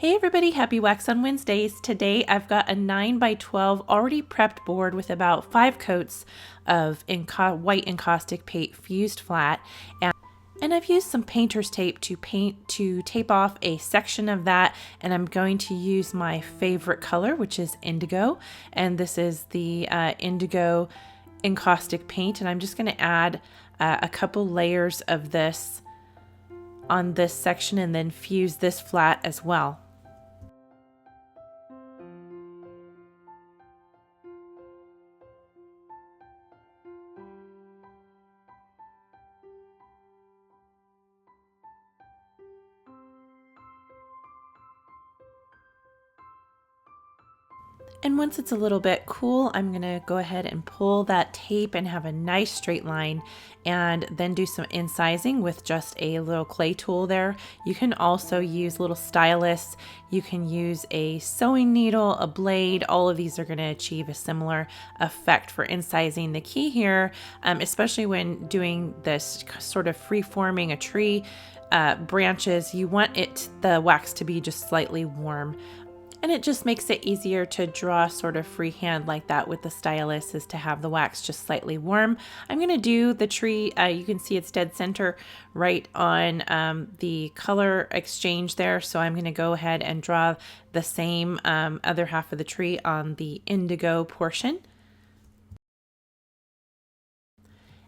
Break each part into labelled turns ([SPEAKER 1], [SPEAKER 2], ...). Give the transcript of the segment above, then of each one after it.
[SPEAKER 1] Hey everybody, happy Wax on Wednesdays. Today I've got a 9 by 12 already prepped board with about 5 coats of white encaustic paint fused flat, and I've used some painter's tape to tape off a section of that, and I'm going to use my favorite color, which is indigo, and this is the indigo encaustic paint, and I'm just going to add a couple layers of this on this section and then fuse this flat as well. And once it's a little bit cool, I'm going to go ahead and pull that tape and have a nice straight line, and then do some incising with just a little clay tool there. You can also use little stylus. You can use a sewing needle, a blade. All of these are going to achieve a similar effect for incising. The key here, especially when doing this sort of free-forming a tree branches, you want the wax to be just slightly warm. And it just makes it easier to draw sort of freehand like that with the stylus, is to have the wax just slightly warm. I'm going to do the tree. You can see it's dead center right on the color exchange there. So I'm going to go ahead and draw the same other half of the tree on the indigo portion.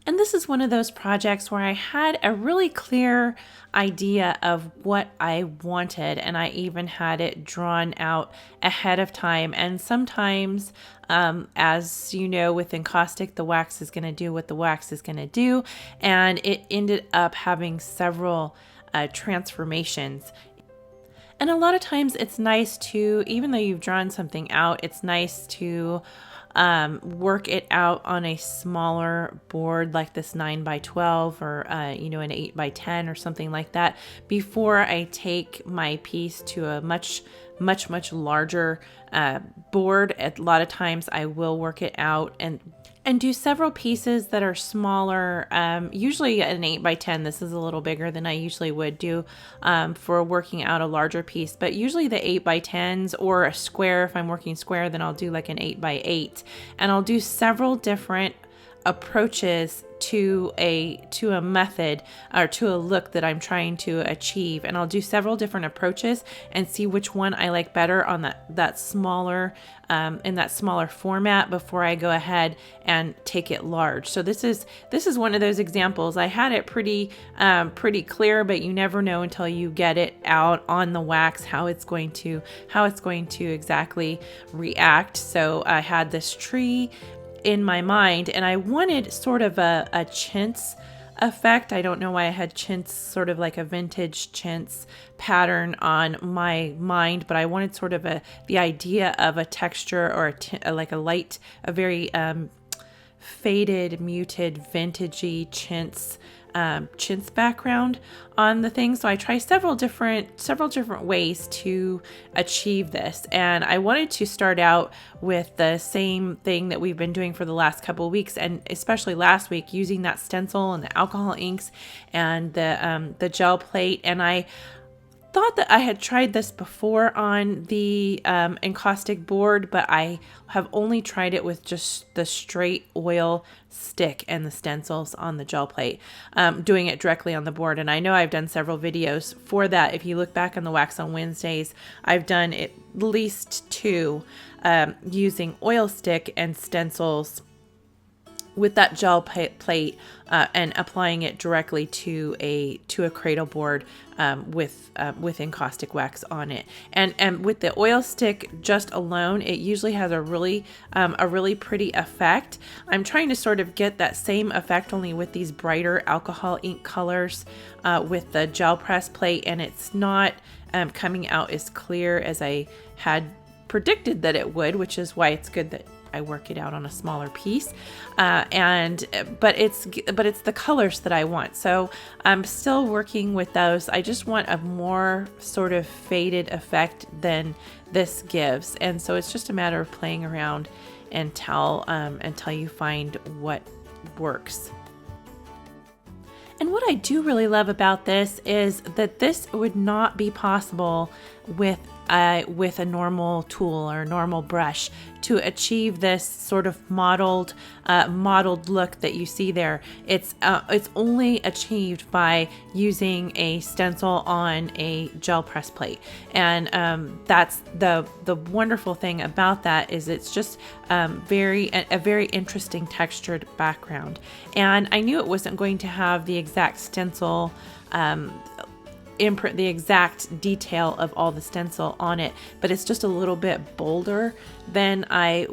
[SPEAKER 1] And this is one of those projects where I had a really clear idea of what I wanted, and I even had it drawn out ahead of time. And sometimes, as you know, with encaustic, the wax is going to do what the wax is going to do, and it ended up having several transformations. And a lot of times it's nice to, even though you've drawn something out, it's nice to work it out on a smaller board like this 9 by 12 or an 8 by 10 or something like that before I take my piece to a much larger board. A lot of times I will work it out and do several pieces that are smaller. Usually an 8 by 10, this is a little bigger than I usually would do for working out a larger piece, but usually the 8 by 10s or a square, if I'm working square, then I'll do like an 8 by 8, and I'll do several different approaches to a method or to a look that I'm trying to achieve, and I'll do several different approaches and see which one I like better on that smaller in that smaller format before I go ahead and take it large. So this is one of those examples. I had it pretty clear, but you never know until you get it out on the wax how it's going to exactly react. So I had this tree in my mind, and I wanted sort of a chintz effect. I don't know why I had chintz, sort of like a vintage chintz pattern on my mind, but I wanted sort of the idea of a texture or a very faded, muted, vintagey chintz background on the thing. So I tried several different ways to achieve this, and I wanted to start out with the same thing that we've been doing for the last couple of weeks, and especially last week, using that stencil and the alcohol inks and the gel plate. And I thought that I had tried this before on the encaustic board, but I have only tried it with just the straight oil stick and the stencils on the gel plate, doing it directly on the board. And I know I've done several videos for that. If you look back on the Wax on Wednesdays, I've done at least 2 using oil stick and stencils with that gel plate and applying it directly to a cradle board with encaustic wax on it. And with the oil stick just alone, it usually has a really pretty effect. I'm trying to sort of get that same effect, only with these brighter alcohol ink colors with the gel press plate, and it's not coming out as clear as I had predicted that it would, which is why it's good that I work it out on a smaller piece, but it's the colors that I want. So I'm still working with those. I just want a more sort of faded effect than this gives, and so it's just a matter of playing around until you find what works. And what I do really love about this is that this would not be possible with a normal tool or normal brush to achieve this sort of modeled look that you see there. It's only achieved by using a stencil on a gel press plate, and that's the wonderful thing about that is it's just a very interesting textured background. And I knew it wasn't going to have the exact stencil imprint, the exact detail of all the stencil on it, but it's just a little bit bolder than I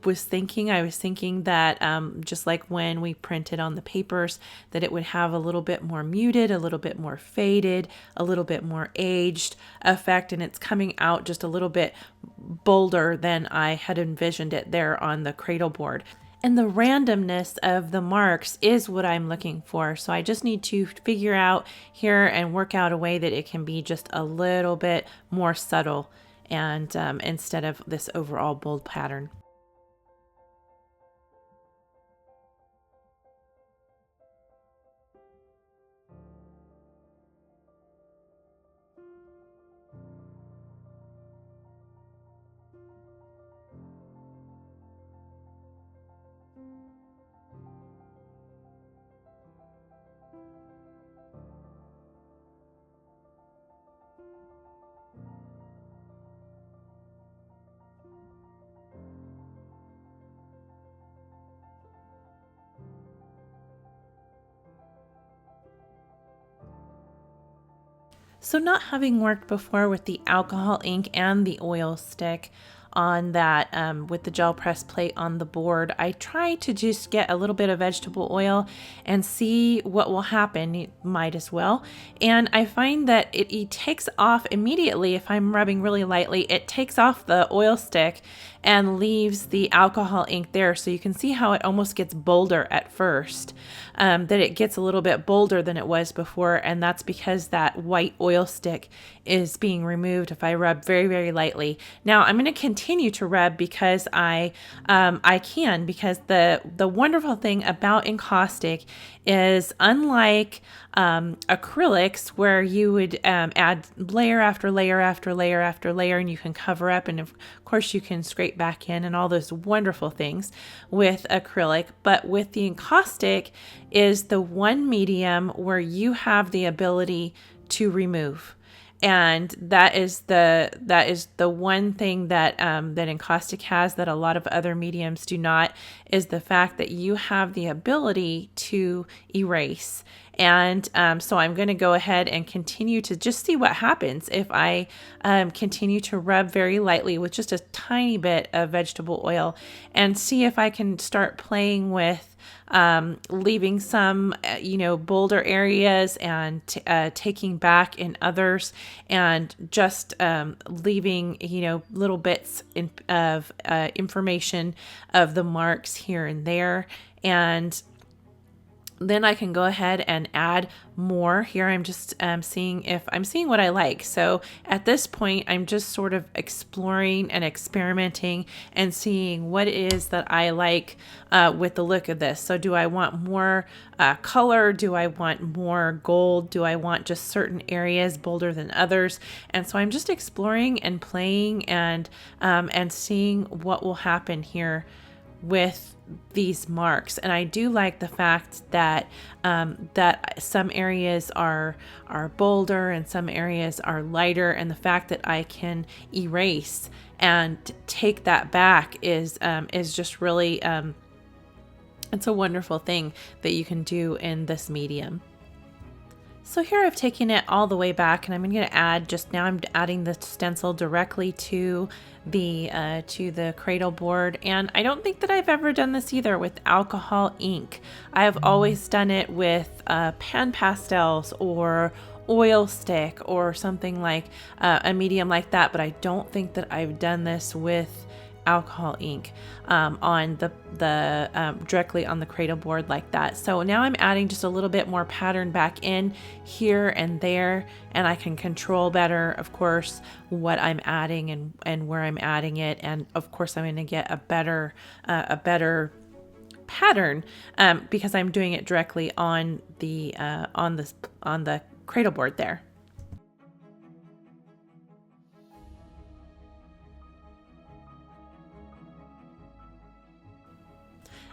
[SPEAKER 1] was thinking. I was thinking that just like when we printed on the papers, that it would have a little bit more muted, a little bit more faded, a little bit more aged effect, and it's coming out just a little bit bolder than I had envisioned it there on the cradle board. And the randomness of the marks is what I'm looking for. So I just need to figure out here and work out a way that it can be just a little bit more subtle, and instead of this overall bold pattern. So not having worked before with the alcohol ink and the oil stick on that with the gel press plate on the board, I try to just get a little bit of vegetable oil and see what will happen. You might as well. And I find that it takes off immediately. If I'm rubbing really lightly, it takes off the oil stick and leaves the alcohol ink there. So you can see how it almost gets bolder at first, that it gets a little bit bolder than it was before. And that's because that white oil stick is being removed if I rub very, very lightly. Now I'm going to continue to rub because I can, because the wonderful thing about encaustic is, unlike acrylics where you would add layer after layer after layer after layer, and you can cover up, and of course you can scrape back in and all those wonderful things with acrylic, but with the encaustic is the one medium where you have the ability to remove. And that is the one thing that that encaustic has that a lot of other mediums do not, is the fact that you have the ability to erase. And so I'm going to go ahead and continue to just see what happens if I continue to rub very lightly with just a tiny bit of vegetable oil, and see if I can start playing with leaving some, bolder areas and taking back in others, and just leaving, little bits of information of the marks here and there. And then I can go ahead and add more. Here I'm just seeing what I like. So at this point, I'm just sort of exploring and experimenting and seeing what it is that I like with the look of this. So do I want more color? Do I want more gold? Do I want just certain areas bolder than others? And so I'm just exploring and playing and seeing what will happen here with these marks. And I do like the fact that that some areas are bolder and some areas are lighter, and the fact that I can erase and take that back is just really it's a wonderful thing that you can do in this medium. So here I've taken it all the way back, and I'm going to add, just now I'm adding the stencil directly to the cradle board. And I don't think that I've ever done this either with alcohol ink. I have always done it with pan pastels or oil stick or something like a medium like that, but I don't think that I've done this with alcohol ink on the directly on the cradle board like that. So now I'm adding just a little bit more pattern back in here and there, and I can control better, of course, what I'm adding and where I'm adding it. And of course I'm going to get a better pattern because I'm doing it directly on the cradle board there.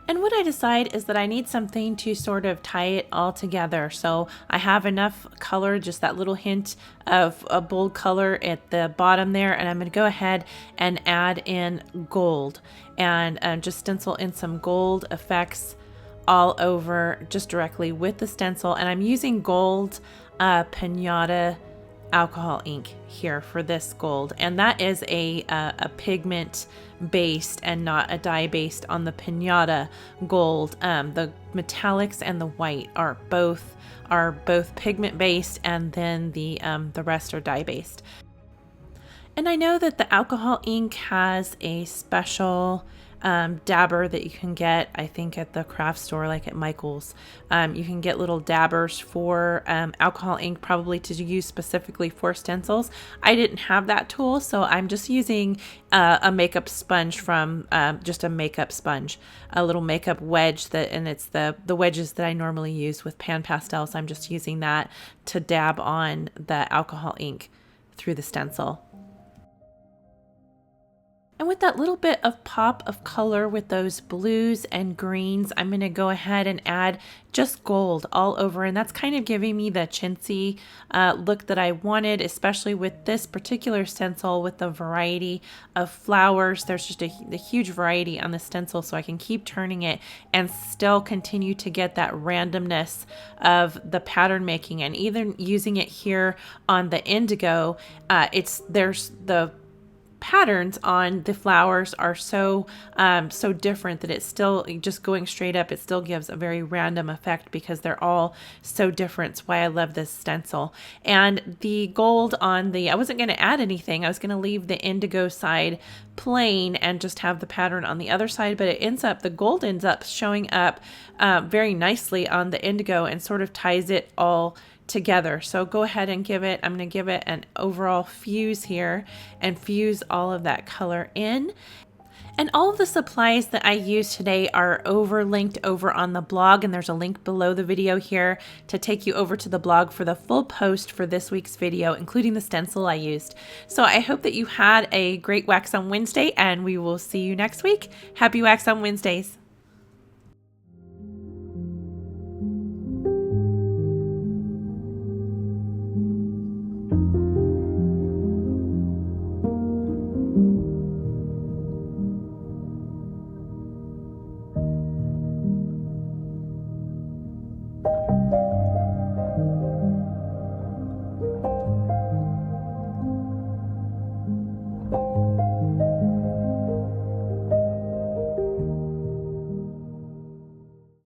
[SPEAKER 1] And what I decide is that I need something to sort of tie it all together. So I have enough color, just that little hint of a bold color at the bottom there. And I'm going to go ahead and add in gold and just stencil in some gold effects all over just directly with the stencil. And I'm using gold Pinata alcohol ink here for this gold, and that is a pigment based and not a dye based on the Pinata gold. The metallics and the white are both pigment based, and then the rest are dye based. And I know that the alcohol ink has a special dabber that you can get, I think, at the craft store, like at Michael's. You can get little dabbers for alcohol ink, probably to use specifically for stencils. I didn't have that tool, so I'm just using a makeup sponge from just a makeup sponge, a little makeup wedge and it's the wedges that I normally use with pan pastels. I'm just using that to dab on the alcohol ink through the stencil. And with that little bit of pop of color with those blues and greens, I'm going to go ahead and add just gold all over. And that's kind of giving me the chintzy look that I wanted, especially with this particular stencil with the variety of flowers. There's just a huge variety on the stencil, so I can keep turning it and still continue to get that randomness of the pattern making. And even using it here on the indigo, there's the patterns on the flowers are so different that it's still just going straight up. It still gives a very random effect because they're all so different. It's why I love this stencil. And the gold on I wasn't going to add anything. I was going to leave the indigo side plain and just have the pattern on the other side, but the gold ends up showing up very nicely on the indigo and sort of ties it all together. So go ahead and I'm going to give it an overall fuse here and fuse all of that color in. And all of the supplies that I use today are linked over on the blog, and there's a link below the video here to take you over to the blog for the full post for this week's video, including the stencil I used. So I hope that you had a great Wax on Wednesday, and we will see you next week. Happy Wax on Wednesdays!